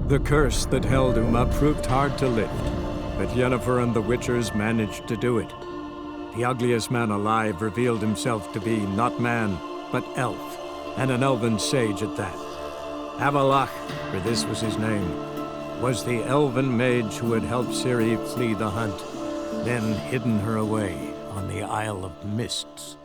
The curse that held Uma proved hard to lift, but Yennefer and the Witchers managed to do it. The ugliest man alive revealed himself to be not man, but elf, and an elven sage at that. Avallac'h, for this was his name, was the elven mage who had helped Ciri flee the hunt, then hidden her away on the Isle of Mists.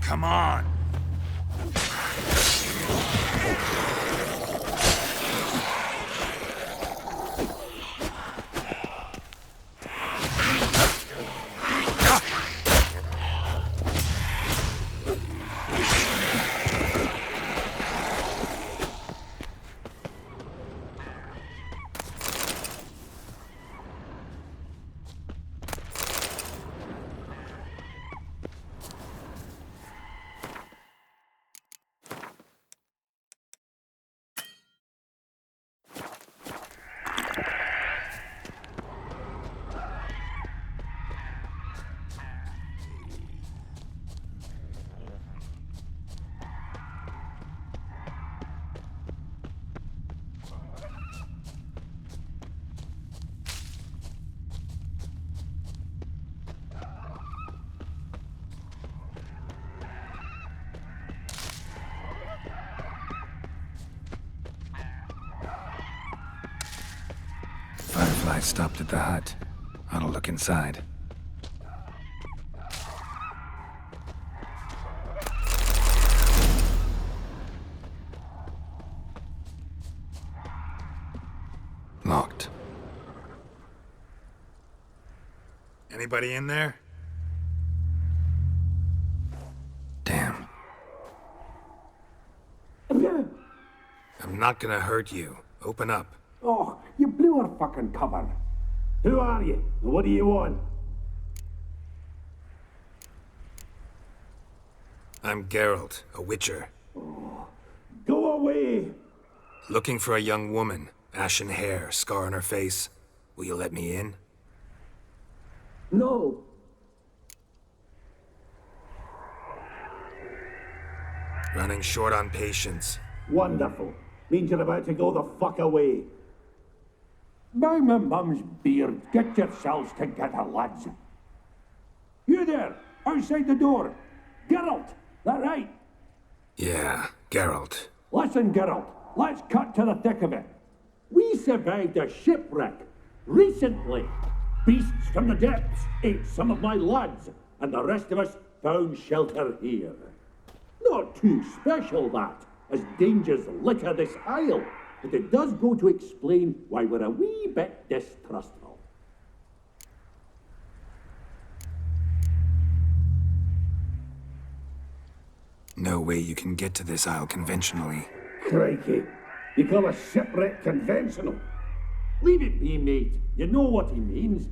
Come on! Firefly stopped at the hut. I'll look inside. Locked. Anybody in there? I'm not gonna hurt you. Open up. Oh, you blew our fucking cover. Who are you? And what do you want? I'm Geralt, a witcher. Go away! Looking for a young woman. Ashen hair, scar on her face. Will you let me in? No! Running short on patience. Wonderful. Means you're about to go the fuck away. By my mum's beard, get yourselves together, lads. You there, outside the door. Geralt, that right? Yeah, Geralt. Listen, Geralt, let's cut to the thick of it. We survived a shipwreck recently. Beasts from the depths ate some of my lads, and the rest of us found shelter here. Not too special, that, as dangers litter this isle, but it does go to explain why we're a wee bit distrustful. No way you can get to this isle conventionally. Crikey, you call a shipwreck conventional? Leave it be, mate. You know what he means.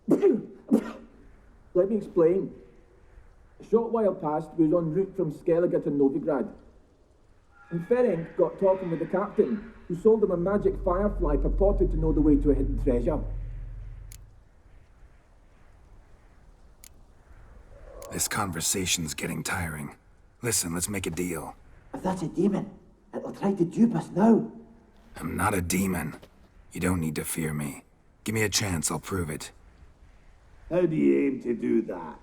Let me explain. A short while past, we was en route from Skellige to Novigrad. And Ferenc got talking with the captain, who sold him a magic firefly purported to know the way to a hidden treasure. This conversation's getting tiring. Listen, let's make a deal. If that's a demon, it'll try to dupe us now. I'm not a demon. You don't need to fear me. Give me a chance, I'll prove it. How do you aim to do that?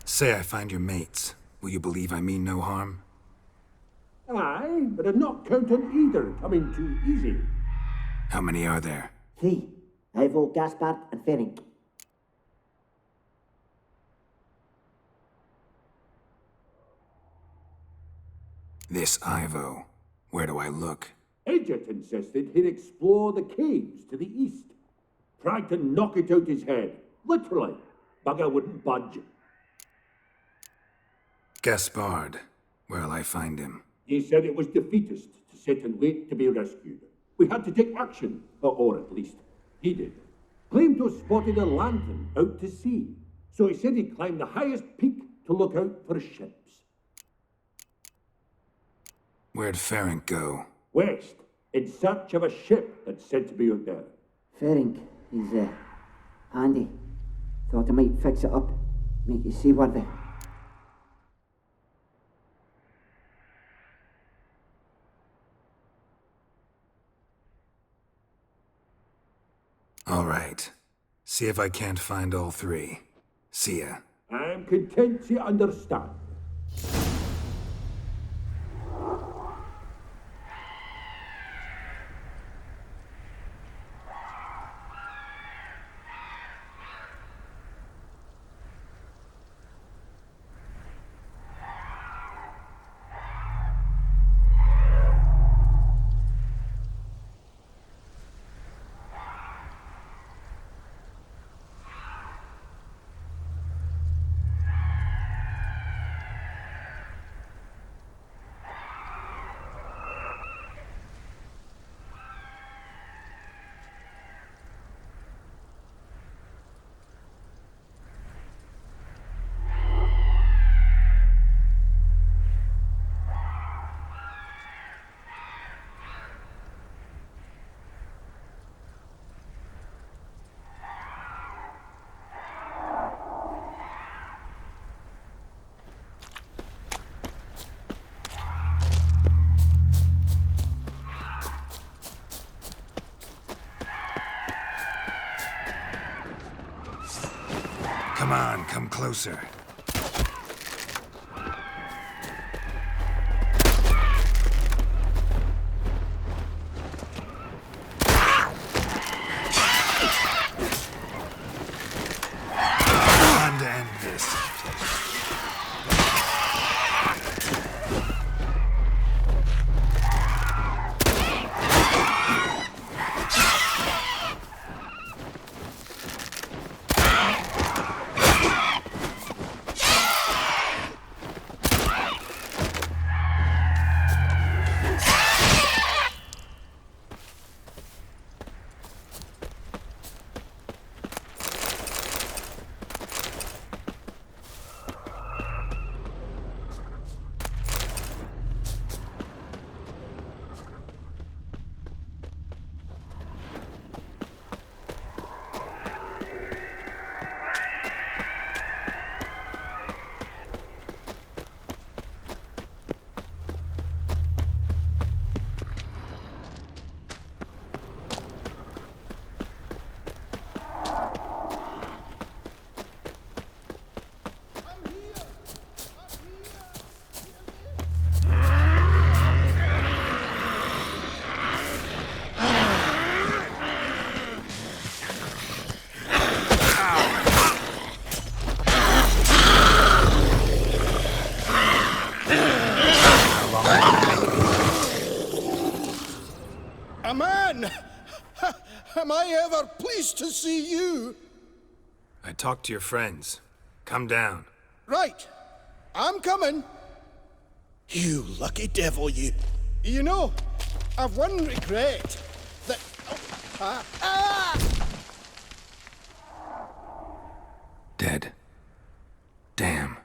Say I find your mates. Will you believe I mean no harm? Aye, but I'm not counting either coming too easy. How many are there? 3. Ivo, Gaspard, and Ferenc. This Ivo. Where do I look? Edget insisted he'd explore the caves to the east. Tried to knock it out his head. Literally. Bugger wouldn't budge. Gaspard. Where'll I find him? He said it was defeatist to sit and wait to be rescued. We had to take action, or at least he did. Claimed to have spotted a lantern out to sea. So he said he'd climb the highest peak to look out for ships. Where'd Ferenc go? West, in search of a ship that's said to be out there. Ferenc, he's handy. Thought I might fix it up, make you seaworthy. All right. See if I can't find all 3. See ya. I'm content to understand. Come on, come closer. Time to end this. ever pleased to see you. I talked to your friends. Come down. Right. I'm coming. You lucky devil, you. You know, I've one regret. That... Dead. Damn.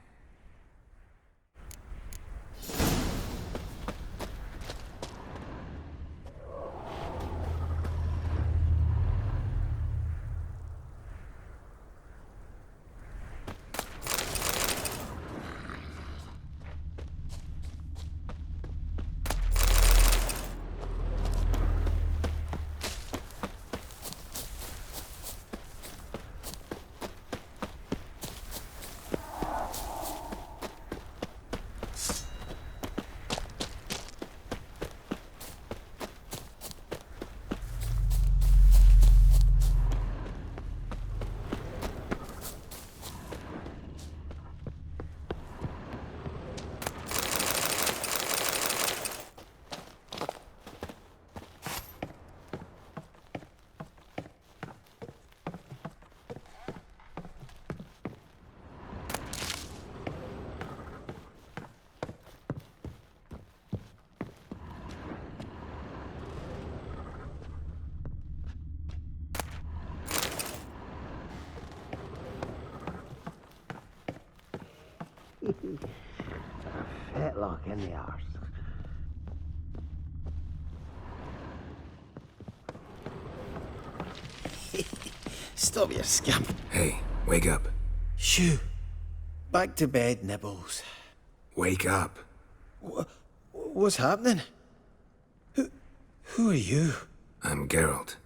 Fetlock in the arse. Stop your scamp. Hey, wake up. Shoo. Back to bed, Nibbles. Wake up. What's happening? Who are you? I'm Geralt.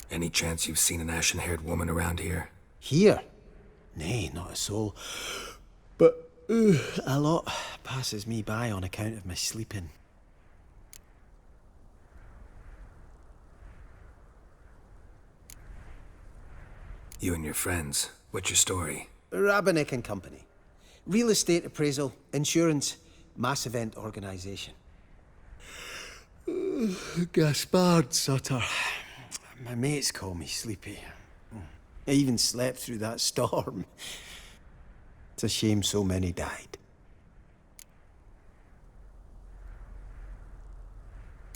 Any chance you've seen an ashen-haired woman around here? Here? Nay, not a soul. But a lot passes me by on account of my sleeping. You and your friends, what's your story? Rabenik and Company. Real estate appraisal, insurance, mass event organisation. Gaspard Sutter. My mates call me Sleepy. I even slept through that storm. It's a shame so many died.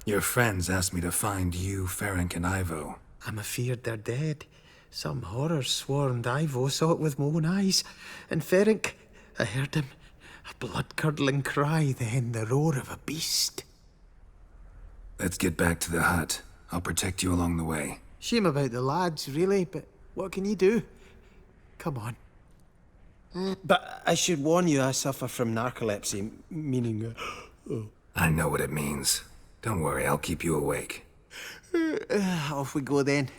Your friends asked me to find you, Ferenc, and Ivo. I'm afeard they're dead. Some horror swarmed Ivo, saw it with my own eyes. And Ferenc, I heard him. A blood-curdling cry, then the roar of a beast. Let's get back to the hut. I'll protect you along the way. Shame about the lads, really, but what can you do? Come on. But I should warn you, I suffer from narcolepsy, meaning... I know what it means. Don't worry, I'll keep you awake. Off we go then.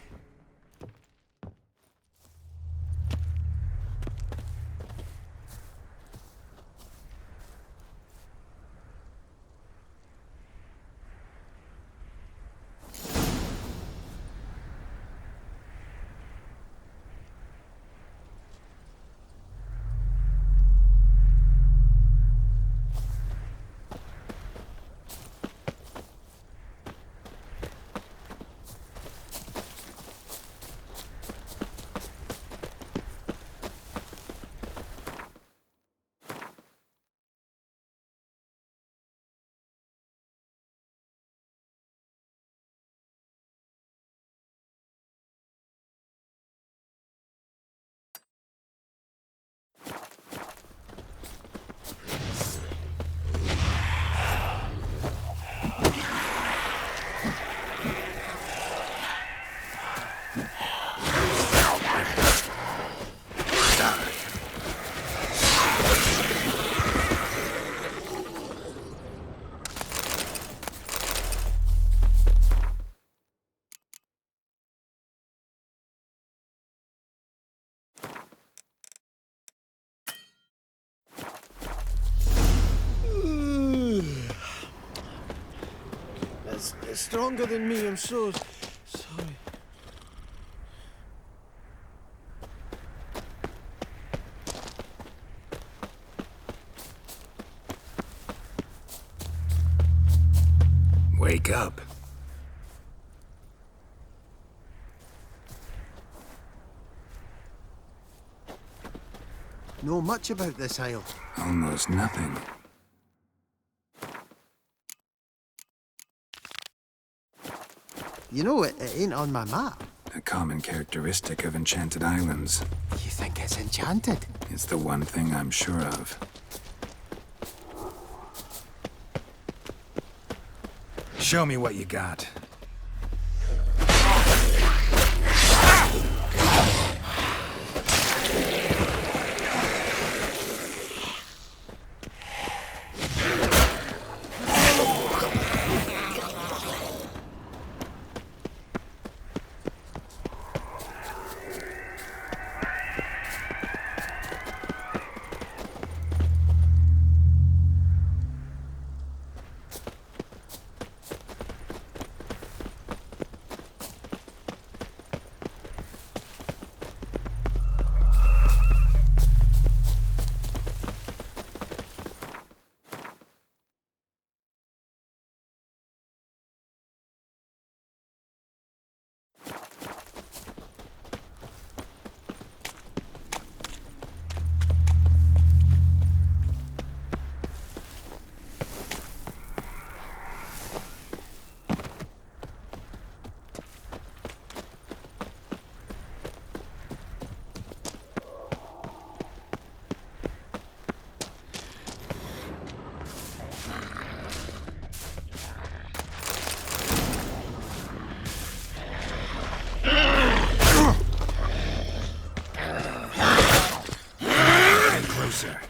It's stronger than me, I'm so sorry. Wake up. Know much about this isle? Almost nothing. You know, it ain't on my map. A common characteristic of enchanted islands. You think it's enchanted? It's the one thing I'm sure of. Show me what you got. Closer.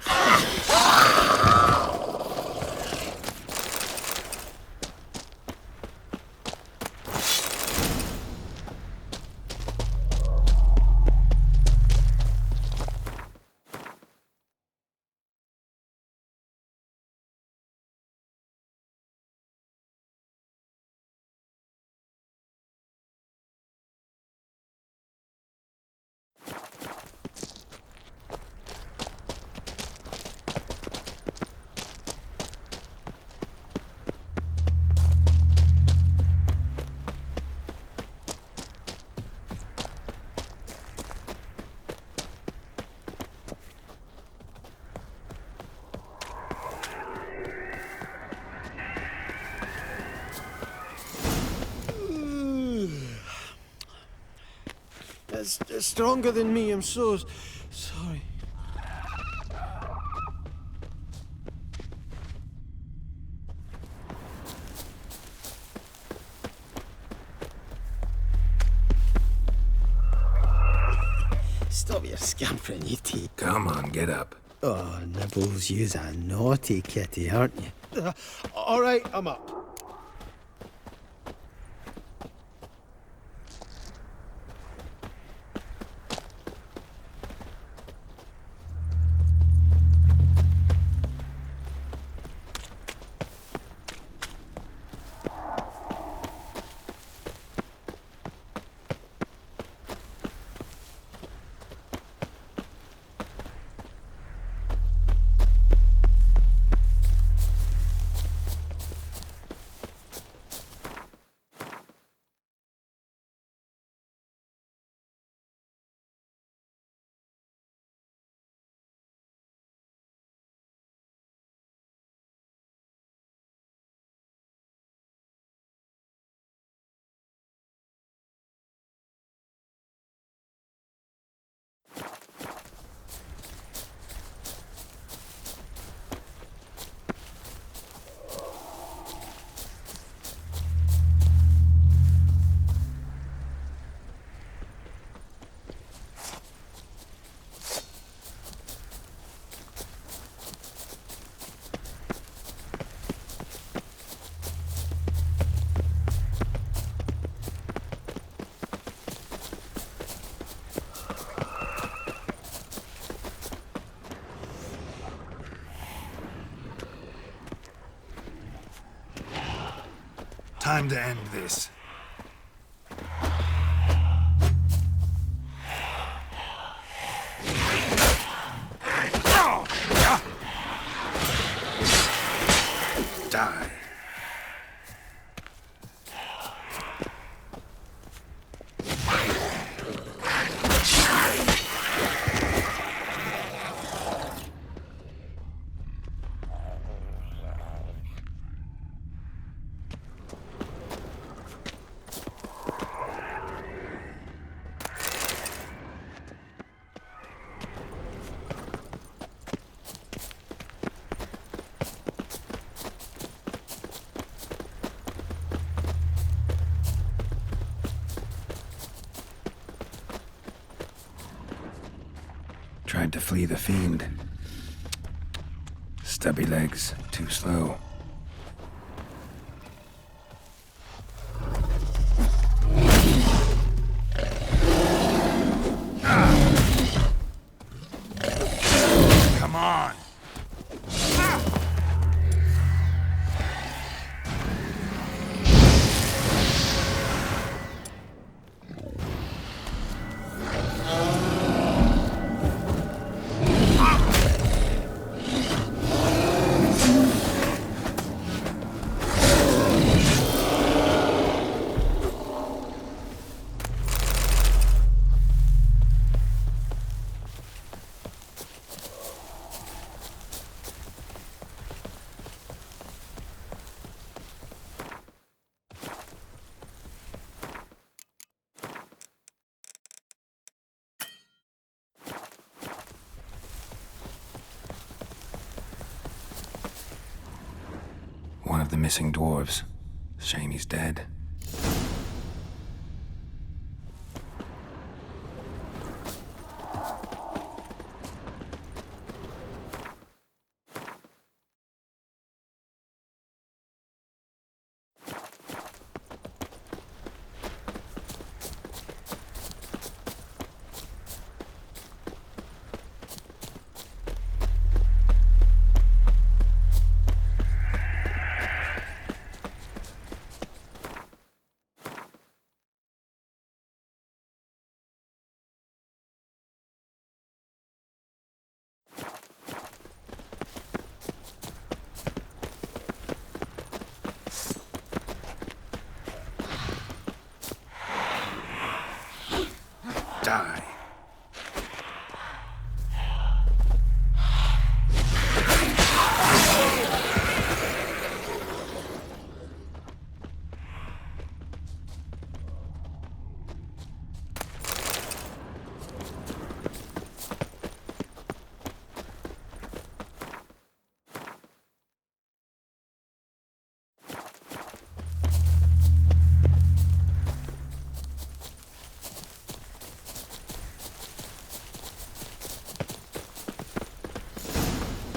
It's stronger than me, I'm so sorry. Stop your scampering, you two. Come on, get up. Oh, Nibbles, you's a naughty kitty, aren't you? All right, I'm up. Time to end this. Die. tried to flee the fiend. Stubby legs, too slow. Come on! One of the missing dwarves. Shame he's dead. Die.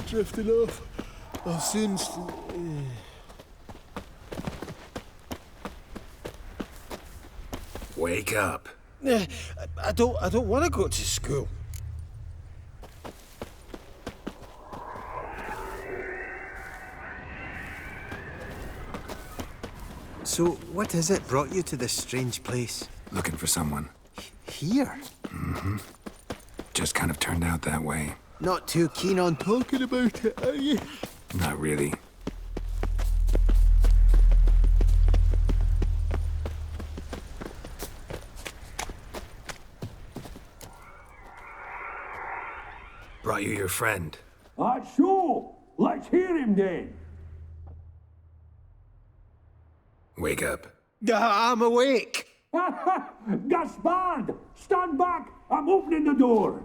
Drifting off. I'll soon. Wake up. I don't want to go to school. So, what is it brought you to this strange place? Looking for someone. Here? Mm-hmm. Just kind of turned out that way. Not too keen on talking about it, are you? Not really. Brought you your friend. That's so. Let's hear him then. Wake up. I'm awake. Gaspard! Stand back! I'm opening the door.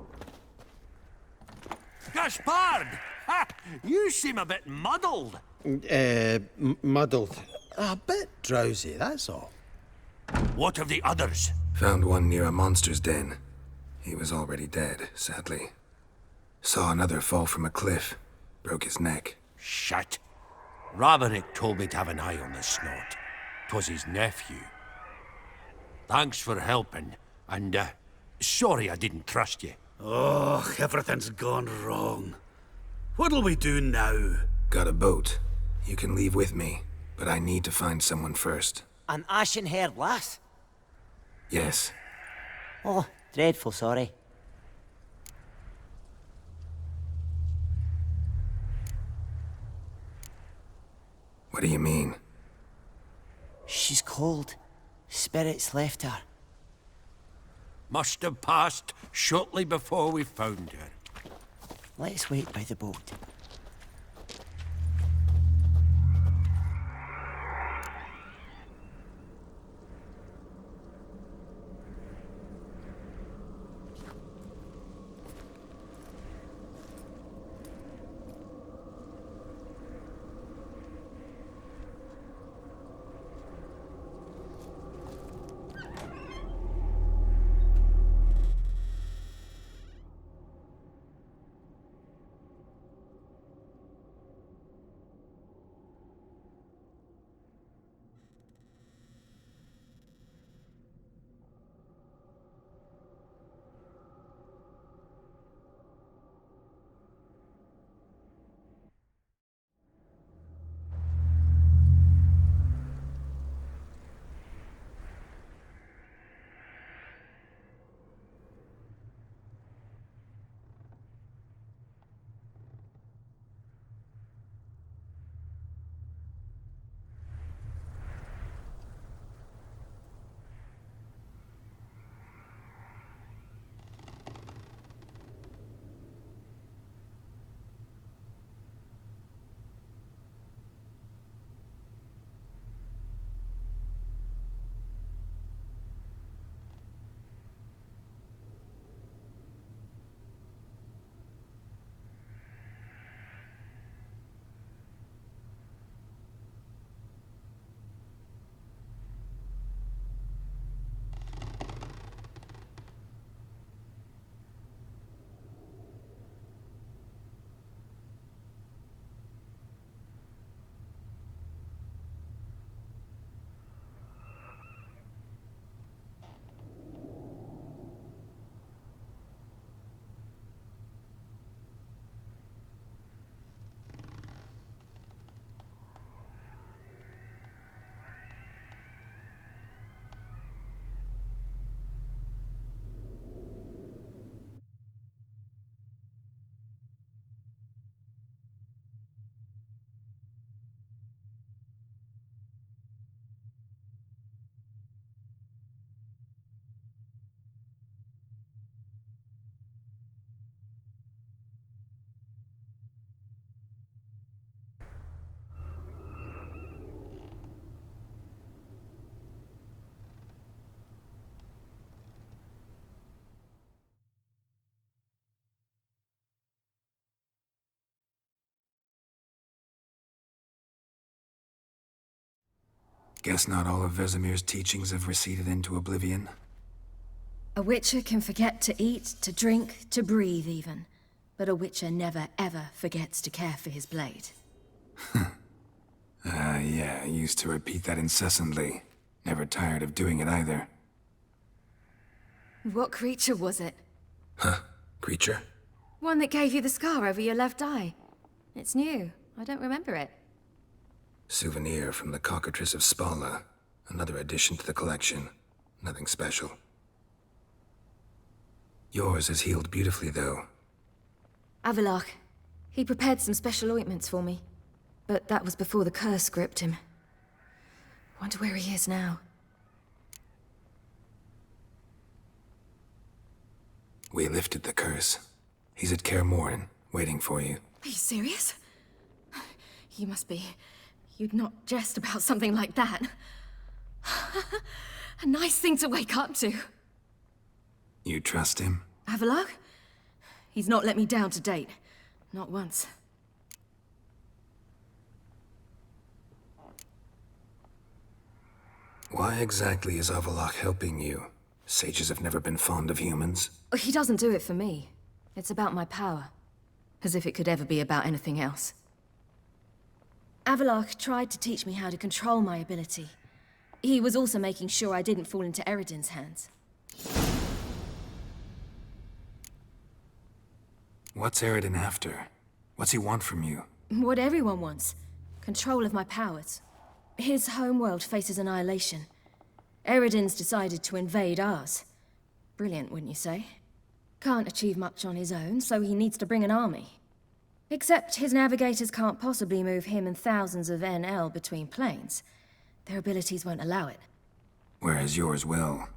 Gaspard! Ha! You seem a bit muddled. Muddled. A bit drowsy, that's all. What of the others? Found one near a monster's den. He was already dead, sadly. Saw another fall from a cliff. Broke his neck. Shit. Rabenik told me to have an eye on the snot. 'Twas his nephew. Thanks for helping, and, sorry I didn't trust you. Oh, everything's gone wrong. What'll we do now? Got a boat. You can leave with me, but I need to find someone first. An ashen-haired lass? Yes. Oh, dreadful sorry. What do you mean? She's cold. Spirits left her. Must have passed shortly before we found her. Let's wait by the boat. Guess not all of Vesemir's teachings have receded into oblivion. A witcher can forget to eat, to drink, to breathe even. But a witcher never ever forgets to care for his blade. Yeah, I used to repeat that incessantly. Never tired of doing it either. What creature was it? Huh? Creature? One that gave you the scar over your left eye. It's new. I don't remember it. Souvenir from the Cockatrice of Spala. Another addition to the collection. Nothing special. Yours has healed beautifully, though. Avallac'h. He prepared some special ointments for me. But that was before the curse gripped him. Wonder where he is now. We lifted the curse. He's at Kaer Morhen, waiting for you. Are you serious? You must be. You'd not jest about something like that. A nice thing to wake up to. You trust him? Avallac'h? He's not let me down to date. Not once. Why exactly is Avallac'h helping you? Sages have never been fond of humans. He doesn't do it for me. It's about my power. As if it could ever be about anything else. Avallac'h tried to teach me how to control my ability. He was also making sure I didn't fall into Eredin's hands. What's Eredin after? What's he want from you? What everyone wants. Control of my powers. His homeworld faces annihilation. Eredin's decided to invade ours. Brilliant, wouldn't you say? Can't achieve much on his own, so he needs to bring an army. Except his navigators can't possibly move him and thousands of NL between planes. Their abilities won't allow it. Whereas yours will.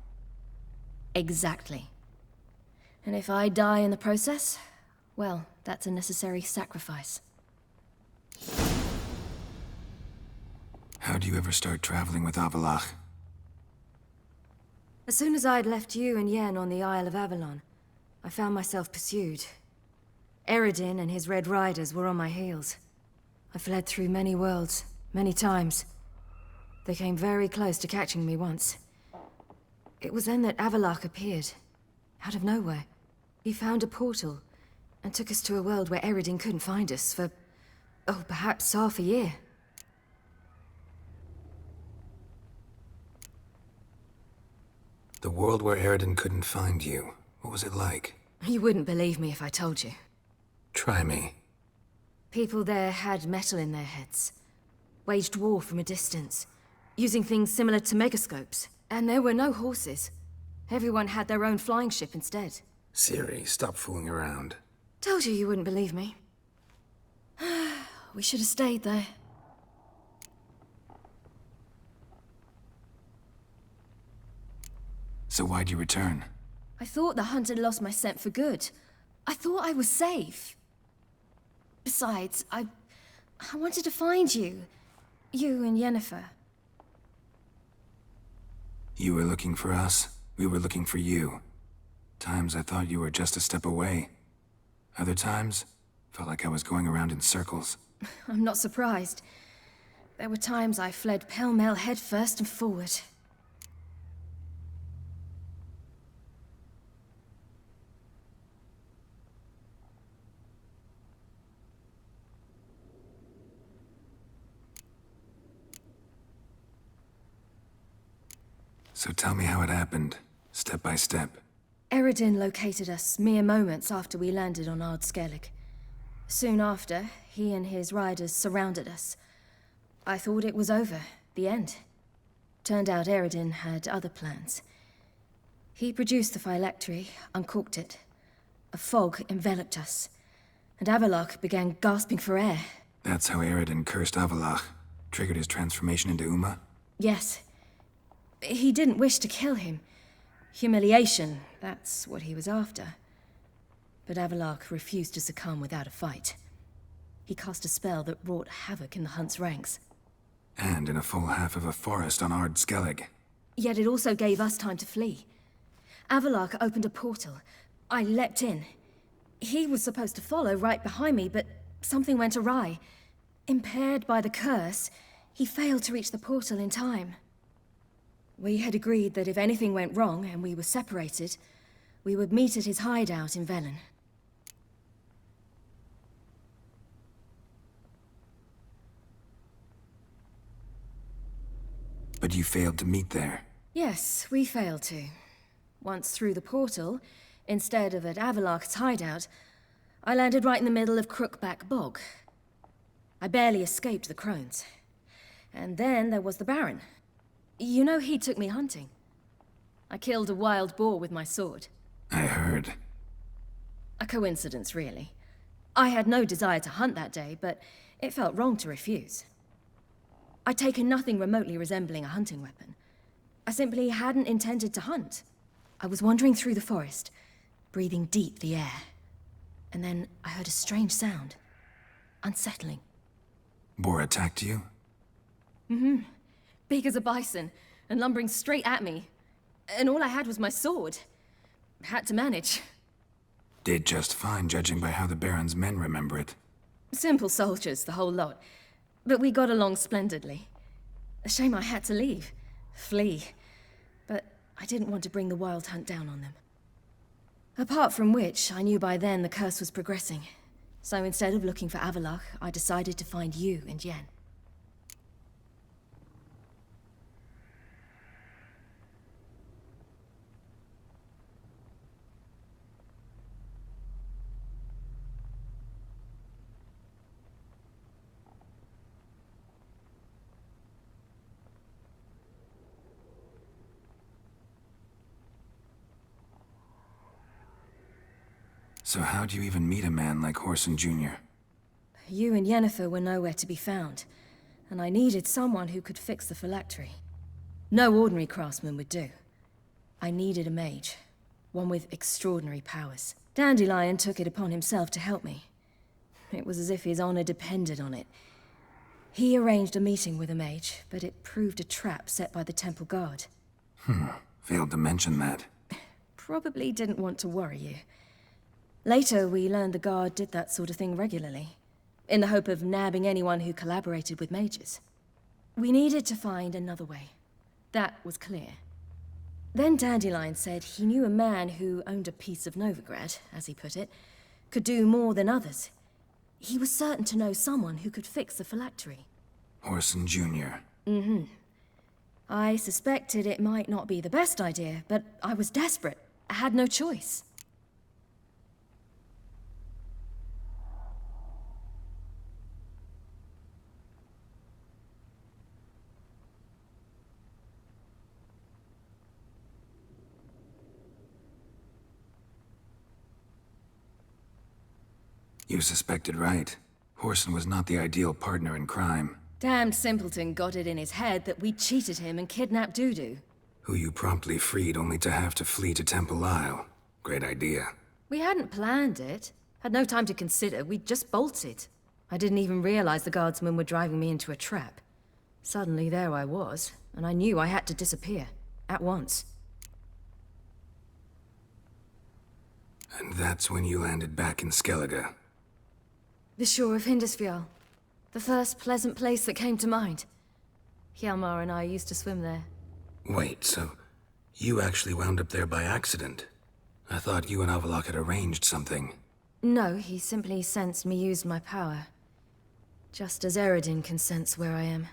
Exactly. And if I die in the process, well, that's a necessary sacrifice. How'd you ever start traveling with Avallac'h? As soon as I'd left you and Yen on the Isle of Avalon, I found myself pursued. Eredin and his Red Riders were on my heels. I fled through many worlds, many times. They came very close to catching me once. It was then that Avallac'h appeared, out of nowhere. He found a portal, and took us to a world where Eredin couldn't find us for, oh, perhaps half a year. The world where Eredin couldn't find you. What was it like? You wouldn't believe me if I told you. Try me. People there had metal in their heads. Waged war from a distance. Using things similar to megascopes. And there were no horses. Everyone had their own flying ship instead. Ciri, stop fooling around. Told you wouldn't believe me. We should have stayed there. So why'd you return? I thought the hunt had lost my scent for good. I thought I was safe. Besides, I wanted to find you. You and Yennefer. You were looking for us. We were looking for you. Times I thought you were just a step away. Other times, felt like I was going around in circles. I'm not surprised. There were times I fled pell-mell headfirst and forward. So tell me how it happened, step by step. Eredin located us mere moments after we landed on Ard Skellig. Soon after, he and his riders surrounded us. I thought it was over, the end. Turned out Eredin had other plans. He produced the phylactery, uncorked it. A fog enveloped us, and Avallac'h began gasping for air. That's how Eredin cursed Avallac'h, triggered his transformation into Uma? Yes. He didn't wish to kill him. Humiliation, that's what he was after. But Avallac'h refused to succumb without a fight. He cast a spell that wrought havoc in the Hunt's ranks. And in a full half of a forest on Ard Skellig. Yet it also gave us time to flee. Avallac'h opened a portal. I leapt in. He was supposed to follow right behind me, but something went awry. Impaired by the curse, he failed to reach the portal in time. We had agreed that if anything went wrong and we were separated, we would meet at his hideout in Velen. But you failed to meet there. Yes, we failed to. Once through the portal, instead of at Avalok's hideout, I landed right in the middle of Crookback Bog. I barely escaped the crones. And then there was the Baron. You know, he took me hunting. I killed a wild boar with my sword. I heard. A coincidence, really. I had no desire to hunt that day, but it felt wrong to refuse. I'd taken nothing remotely resembling a hunting weapon. I simply hadn't intended to hunt. I was wandering through the forest, breathing deep the air. And then I heard a strange sound. Unsettling. Boar attacked you? Mm-hmm. Big as a bison, and lumbering straight at me. And all I had was my sword. Had to manage. Did just fine, judging by how the Baron's men remember it. Simple soldiers, the whole lot. But we got along splendidly. A shame I had to leave. Flee. But I didn't want to bring the Wild Hunt down on them. Apart from which, I knew by then the curse was progressing. So instead of looking for Avalok, I decided to find you and Yen. So how'd you even meet a man like Whoreson Jr.? You and Yennefer were nowhere to be found, and I needed someone who could fix the phylactery. No ordinary craftsman would do. I needed a mage, one with extraordinary powers. Dandelion took it upon himself to help me. It was as if his honor depended on it. He arranged a meeting with a mage, but it proved a trap set by the temple guard. Failed to mention that. Probably didn't want to worry you. Later, we learned the guard did that sort of thing regularly, in the hope of nabbing anyone who collaborated with mages. We needed to find another way. That was clear. Then Dandelion said he knew a man who owned a piece of Novigrad, as he put it, could do more than others. He was certain to know someone who could fix the phylactery. Whoreson Jr. Mm-hmm. I suspected it might not be the best idea, but I was desperate. I had no choice. You suspected right. Whoreson was not the ideal partner in crime. Damned simpleton got it in his head that we'd cheated him and kidnapped Dudu. Who you promptly freed only to have to flee to Temple Isle. Great idea. We hadn't planned it. Had no time to consider. We just bolted. I didn't even realize the guardsmen were driving me into a trap. Suddenly there I was, and I knew I had to disappear. At once. And that's when you landed back in Skellige. The shore of Hindisfjall. The first pleasant place that came to mind. Hjalmar and I used to swim there. Wait, so you actually wound up there by accident? I thought you and Avalok had arranged something. No, he simply sensed me used my power. Just as Eredin can sense where I am,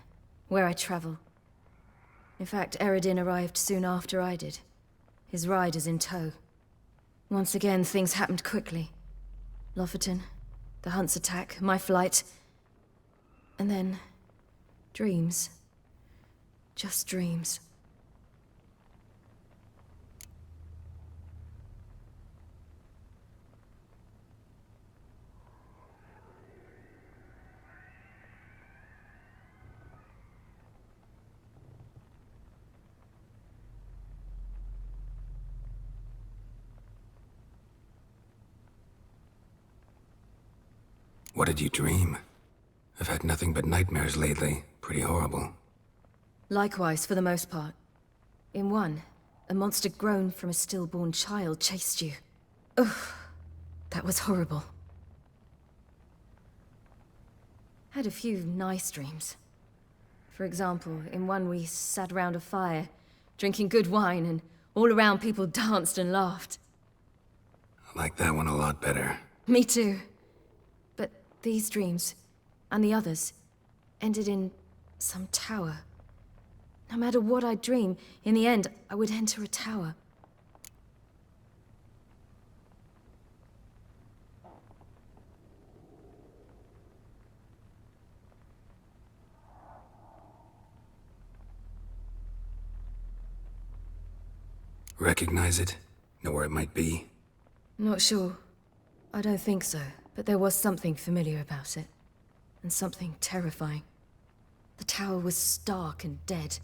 where I travel. In fact, Eredin arrived soon after I did. His riders in tow. Once again, things happened quickly. Lofoten, the Hunt's attack, my flight. And then... dreams. Just dreams. What did you dream? I've had nothing but nightmares lately. Pretty horrible. Likewise, for the most part. In one, a monster grown from a stillborn child chased you. Ugh, that was horrible. Had a few nice dreams. For example, in one we sat around a fire, drinking good wine, and all around people danced and laughed. I like that one a lot better. Me too. But these dreams, and the others, ended in some tower. No matter what I dream, in the end, I would enter a tower. Recognize it? Know where it might be? Not sure. I don't think so, but there was something familiar about it. And something terrifying. The tower was stark and dead.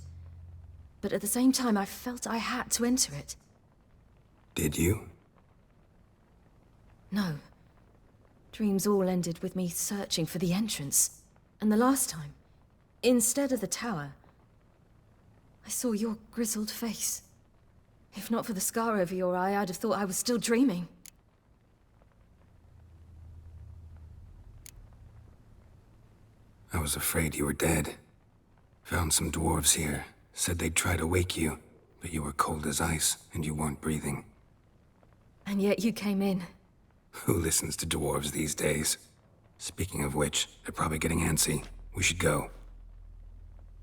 But at the same time, I felt I had to enter it. Did you? No. Dreams all ended with me searching for the entrance. And the last time, instead of the tower, I saw your grizzled face. If not for the scar over your eye, I'd have thought I was still dreaming. I was afraid you were dead. Found some dwarves here. Said they'd try to wake you, but you were cold as ice, and you weren't breathing. And yet you came in. Who listens to dwarves these days? Speaking of which, they're probably getting antsy. We should go.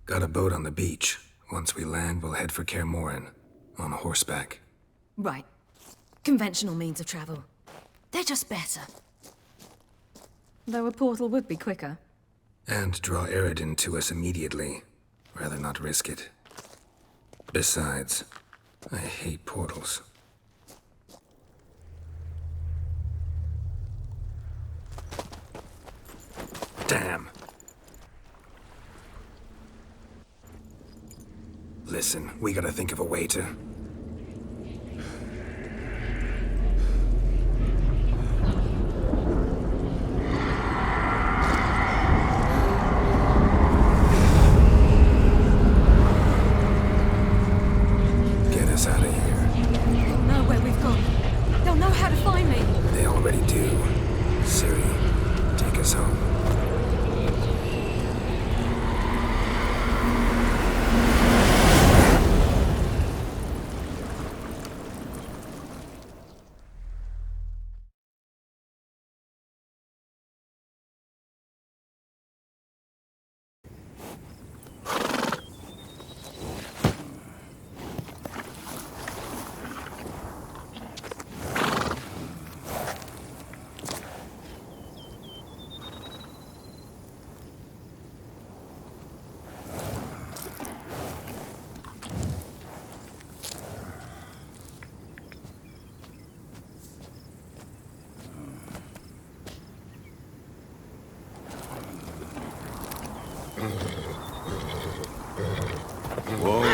Got a boat on the beach. Once we land, we'll head for Kaer Morhen. On horseback. Right. Conventional means of travel. They're just better. Though a portal would be quicker. And draw Eredin to us immediately. Rather not risk it. Besides, I hate portals. Damn. Listen, we gotta think of a way to... Get us out of here. They'll know where we've gone. They'll know how to find me. They already do. Ciri, take us home. Whoa.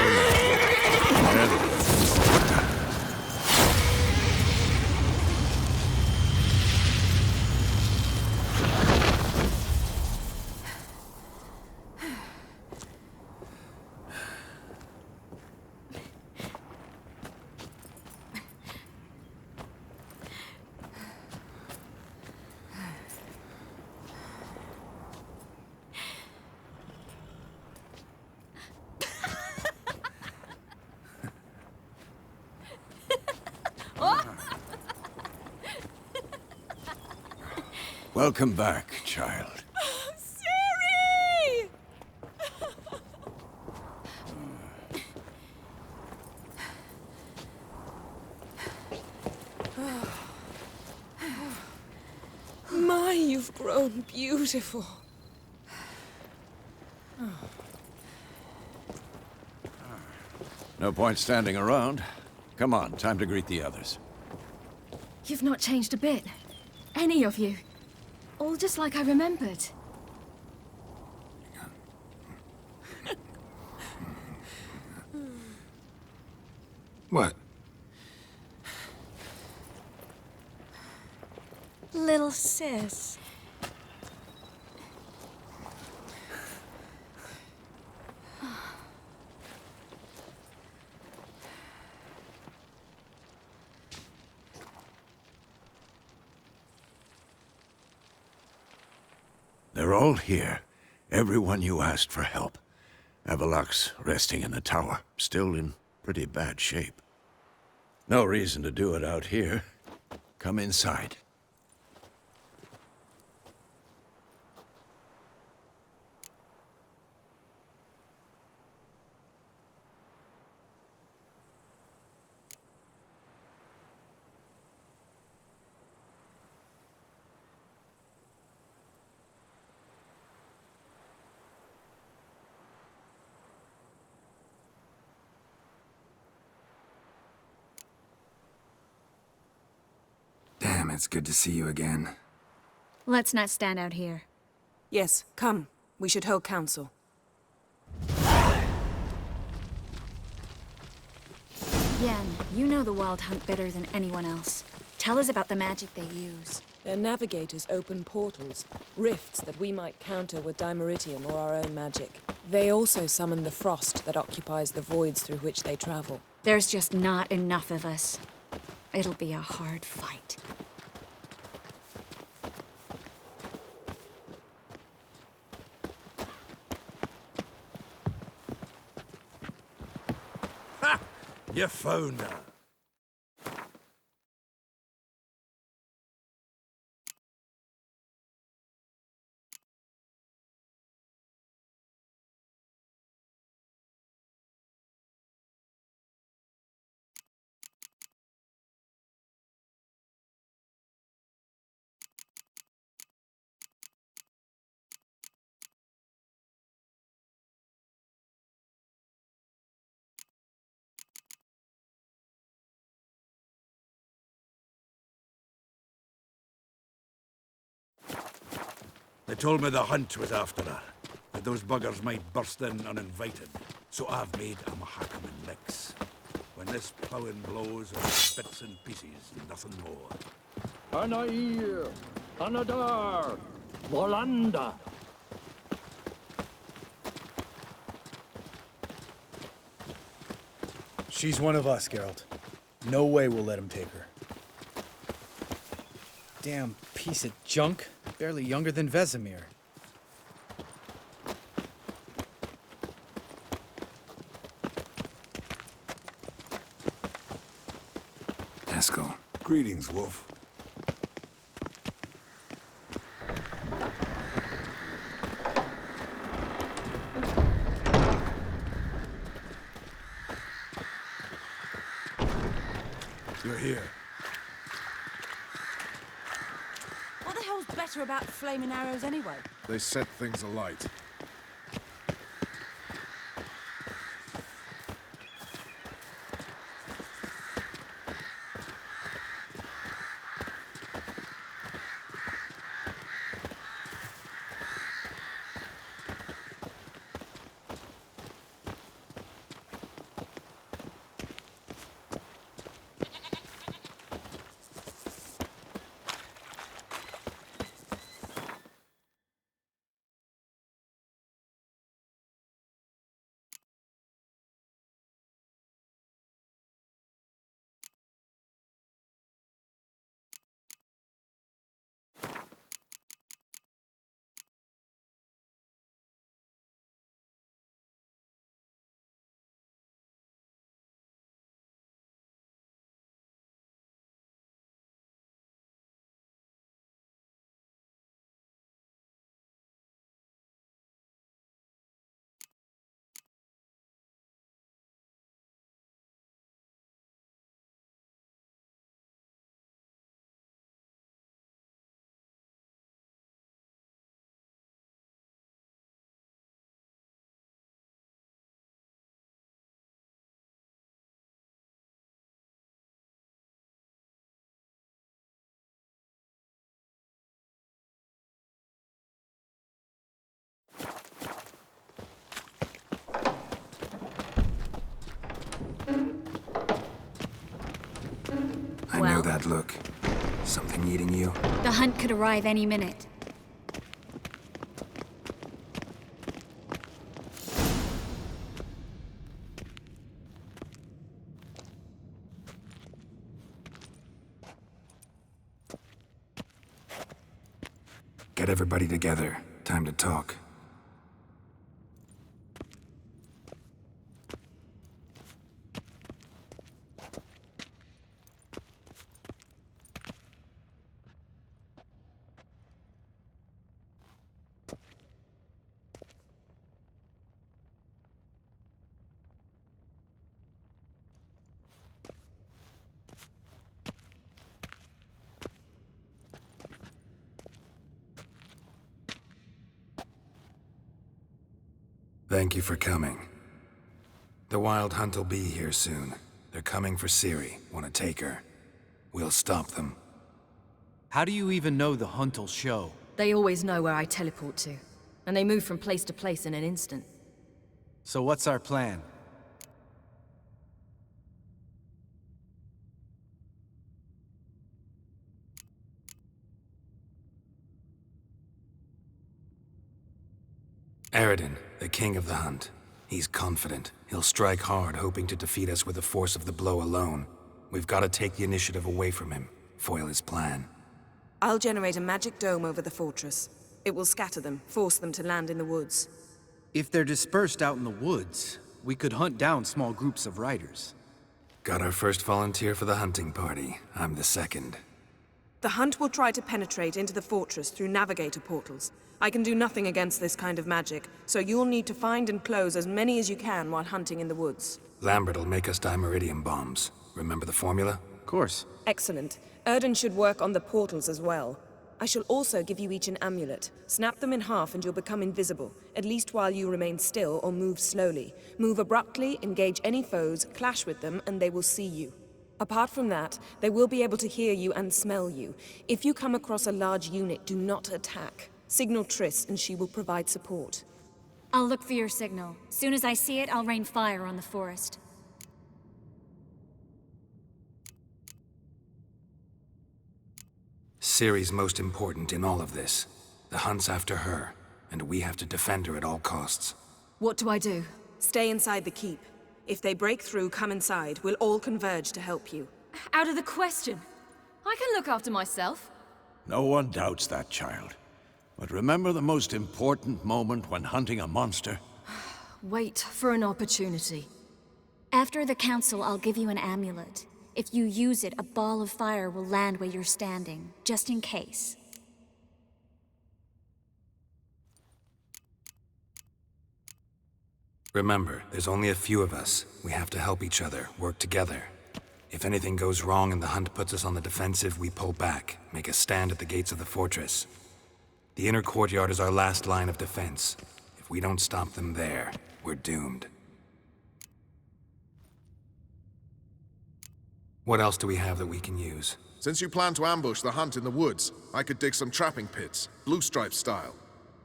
Welcome back, child. Ciri! My, you've grown beautiful. No point standing around. Come on, time to greet the others. You've not changed a bit. Any of you. All just like I remembered. What? Little sis. They're all here. Everyone you asked for help. Avallac'h's resting in the tower, still in Pretty bad shape. No reason to do it out here. Come inside. Damn, it's good to see you again. Let's not stand out here. Yes, come. We should hold council. Yen, you know the Wild Hunt better than anyone else. Tell us about the magic they use. Their navigators open portals, rifts that we might counter with Dimeritium or our own magic. They also summon the frost that occupies the voids through which they travel. There's just not enough of us. It'll be a hard fight. Ha! You found her. They told me the hunt was after her, that those buggers might burst in uninvited, so I've made a Mahakaman mix. When this plowing blows, or bits and pieces, nothing more. Anair, Anadar, Volanda. She's one of us, Geralt. No way we'll let him take her. Damn piece of junk. Barely younger than Vesemir. Eskel. Greetings, Wolf. You're here. What the hell's better about flaming arrows anyway? They set things alight. I know that look. Something eating you? The hunt could arrive any minute. Get everybody together. Time to talk. Thank you for coming. The Wild Hunt will be here soon. They're coming for Ciri. Want to take her? We'll stop them. How do you even know the Hunt'll show? They always know where I teleport to, and they move from place to place in an instant. So what's our plan? Eredin, the king of the Hunt. He's confident. He'll strike hard, hoping to defeat us with the force of the blow alone. We've got to take the initiative away from him, foil his plan. I'll generate a magic dome over the fortress. It will scatter them, force them to land in the woods. If they're dispersed out in the woods, we could hunt down small groups of riders. Got our first volunteer for the hunting party. I'm the second. The Hunt will try to penetrate into the fortress through navigator portals. I can do nothing against this kind of magic, so you'll need to find and close as many as you can while hunting in the woods. Lambert'll make us dimeridium bombs. Remember the formula? Of course. Excellent. Erden should work on the portals as well. I shall also give you each an amulet. Snap them in half and you'll become invisible, at least while you remain still or move slowly. Move abruptly, engage any foes, clash with them, and they will see you. Apart from that, they will be able to hear you and smell you. If you come across a large unit, do not attack. Signal Triss and she will provide support. I'll look for your signal. Soon as I see it, I'll rain fire on the forest. Ciri's most important in all of this. The Hunt's after her, and we have to defend her at all costs. What do I do? Stay inside the keep. If they break through, come inside. We'll all converge to help you. Out of the question. I can look after myself. No one doubts that, child. But remember the most important moment when hunting a monster? Wait for an opportunity. After the council, I'll give you an amulet. If you use it, a ball of fire will land where you're standing, just in case. Remember, there's only a few of us. We have to help each other, work together. If anything goes wrong and the Hunt puts us on the defensive, we pull back, make a stand at the gates of the fortress. The inner courtyard is our last line of defense. If we don't stop them there, we're doomed. What else do we have that we can use? Since you plan to ambush the Hunt in the woods, I could dig some trapping pits, Blue Stripe style.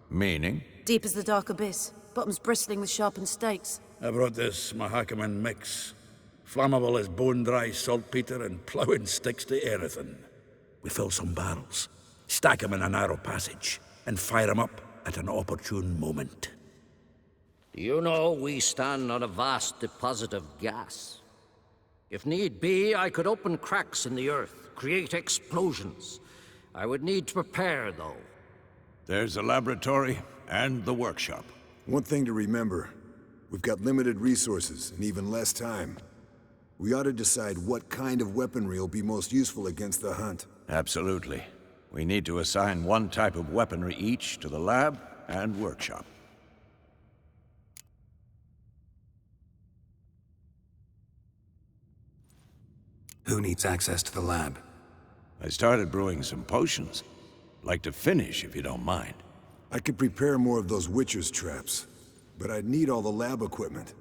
Meaning? Deep as the dark abyss, bottoms bristling with sharpened stakes. I brought this Mahakaman mix. Flammable as bone-dry saltpeter and ploughing sticks to anything. We fill some barrels, stack them in a narrow passage, and fire them up at an opportune moment. You know, we stand on a vast deposit of gas. If need be, I could open cracks in the earth, create explosions. I would need to prepare, though. There's the laboratory and the workshop. One thing to remember, we've got limited resources and even less time. We ought to decide what kind of weaponry will be most useful against the Hunt. Absolutely. We need to assign one type of weaponry each to the lab and workshop. Who needs access to the lab? I started brewing some potions. Like to finish, if you don't mind. I could prepare more of those Witcher's traps, but I'd need all the lab equipment.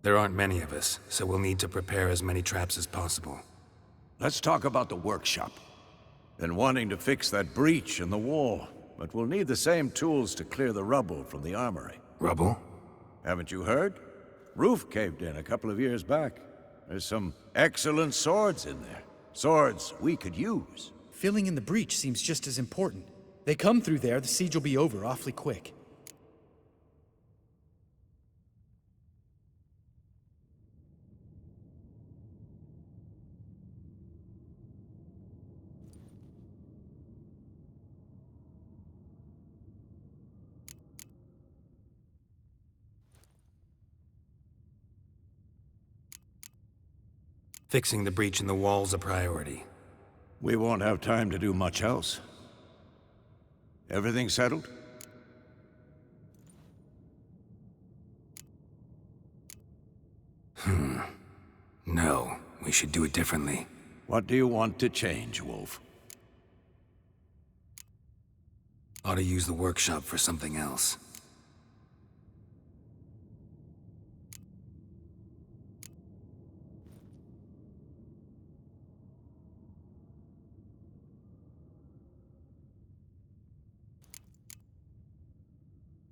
There aren't many of us, so we'll need to prepare as many traps as possible. Let's talk about the workshop. Been wanting to fix that breach in the wall, but we'll need the same tools to clear the rubble from the armory. Rubble? Haven't you heard? Roof caved in a couple of years back. There's some excellent swords in there. Swords we could use. Filling in the breach seems just as important. They come through there, the siege will be over awfully quick. Fixing the breach in the wall's a priority. We won't have time to do much else. Everything settled? No, we should do it differently. What do you want to change, Wolf? Ought to use the workshop for something else.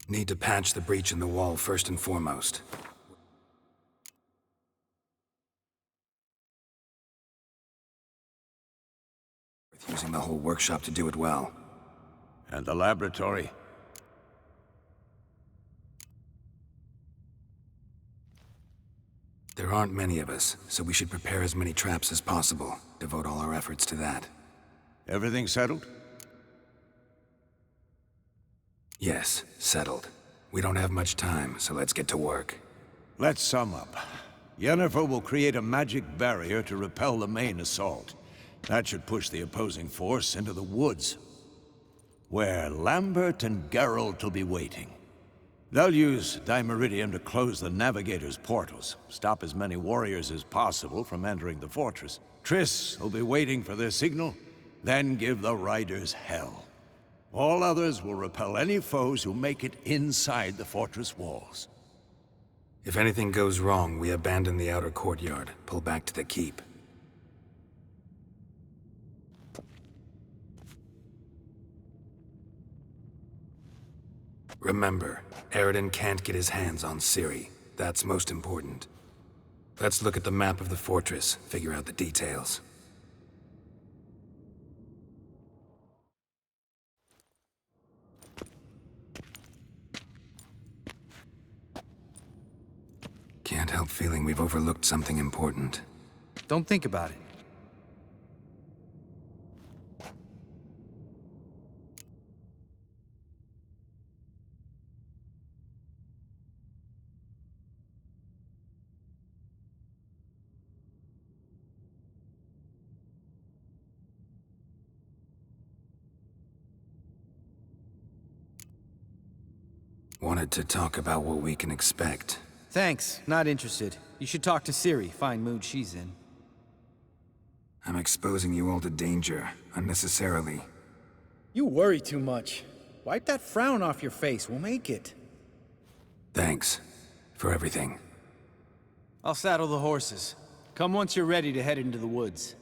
Need to patch the breach in the wall first and foremost. Worth using the whole workshop to do it well. And the laboratory? There aren't many of us, so we should prepare as many traps as possible. Devote all our efforts to that. Everything settled? Yes, settled. We don't have much time, so let's get to work. Let's sum up. Yennefer will create a magic barrier to repel the main assault. That should push the opposing force into the woods, where Lambert and Geralt will be waiting. They'll use Dimeridium to close the Navigator's portals, stop as many warriors as possible from entering the fortress. Triss will be waiting for their signal, then give the riders hell. All others will repel any foes who make it inside the fortress walls. If anything goes wrong, we abandon the outer courtyard, pull back to the keep. Remember, Eredin can't get his hands on Ciri. That's most important. Let's look at the map of the fortress, figure out the details. Can't help feeling we've overlooked something important. Don't think about it. Wanted to talk about what we can expect. Thanks, not interested. You should talk to Ciri, fine mood she's in. I'm exposing you all to danger, unnecessarily. You worry too much. Wipe that frown off your face, we'll make it. Thanks. For everything. I'll saddle the horses. Come once you're ready to head into the woods.